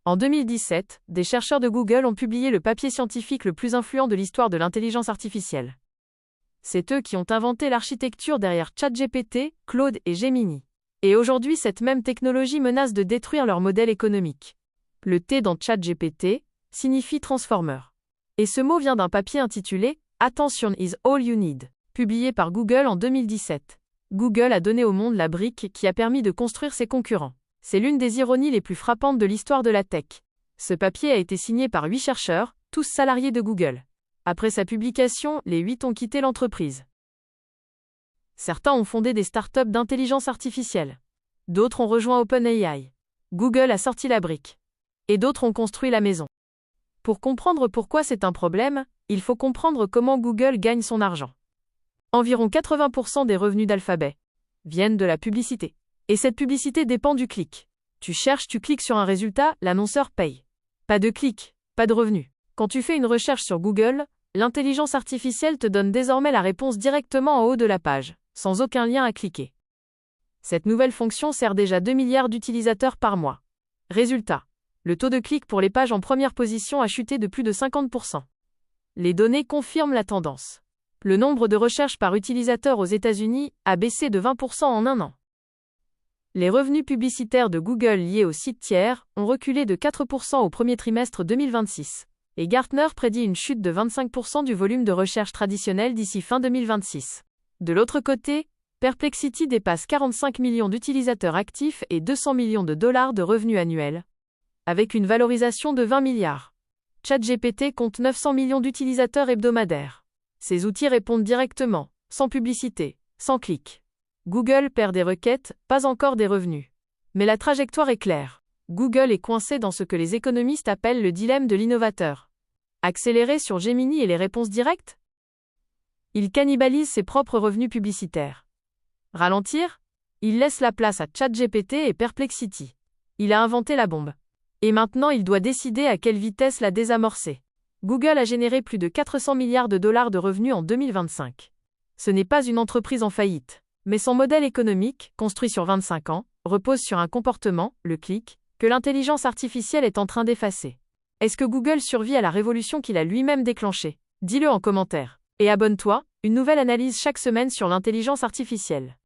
En 2017, des chercheurs de Google ont publié le papier scientifique le plus influent de l'histoire de l'intelligence artificielle. C'est eux qui ont inventé l'architecture derrière ChatGPT, Claude et Gemini. Et aujourd'hui, cette même technologie menace de détruire leur modèle économique. Le T dans ChatGPT signifie transformer. Et ce mot vient d'un papier intitulé Attention is all you need, publié par Google en 2017. Google a donné au monde la brique qui a permis de construire ses concurrents. C'est l'une des ironies les plus frappantes de l'histoire de la tech. Ce papier a été signé par 8 chercheurs, tous salariés de Google. Après sa publication, les 8 ont quitté l'entreprise. Certains ont fondé des startups d'intelligence artificielle. D'autres ont rejoint OpenAI. Google a sorti la brique. Et d'autres ont construit la maison. Pour comprendre pourquoi c'est un problème, il faut comprendre comment Google gagne son argent. Environ 80% des revenus d'Alphabet viennent de la publicité. Et cette publicité dépend du clic. Tu cherches, tu cliques sur un résultat, l'annonceur paye. Pas de clic, pas de revenus. Quand tu fais une recherche sur Google, l'intelligence artificielle te donne désormais la réponse directement en haut de la page, sans aucun lien à cliquer. Cette nouvelle fonction sert déjà 2 milliards d'utilisateurs par mois. Résultat, le taux de clic pour les pages en première position a chuté de plus de 50%. Les données confirment la tendance. Le nombre de recherches par utilisateur aux États-Unis a baissé de 20% en un an. Les revenus publicitaires de Google liés aux sites tiers ont reculé de 4% au premier trimestre 2026, et Gartner prédit une chute de 25% du volume de recherche traditionnel d'ici fin 2026. De l'autre côté, Perplexity dépasse 45 millions d'utilisateurs actifs et 200 millions de dollars de revenus annuels, avec une valorisation de 20 milliards. ChatGPT compte 900 millions d'utilisateurs hebdomadaires. Ces outils répondent directement, sans publicité, sans clic. Google perd des requêtes, pas encore des revenus. Mais la trajectoire est claire. Google est coincé dans ce que les économistes appellent le dilemme de l'innovateur. Accélérer sur Gemini et les réponses directes? Il cannibalise ses propres revenus publicitaires. Ralentir? Il laisse la place à ChatGPT et Perplexity. Il a inventé la bombe. Et maintenant il doit décider à quelle vitesse la désamorcer. Google a généré plus de 400 milliards de dollars de revenus en 2025. Ce n'est pas une entreprise en faillite. Mais son modèle économique, construit sur 25 ans, repose sur un comportement, le clic, que l'intelligence artificielle est en train d'effacer. Est-ce que Google survit à la révolution qu'il a lui-même déclenchée? Dis-le en commentaire. Et abonne-toi, une nouvelle analyse chaque semaine sur l'intelligence artificielle.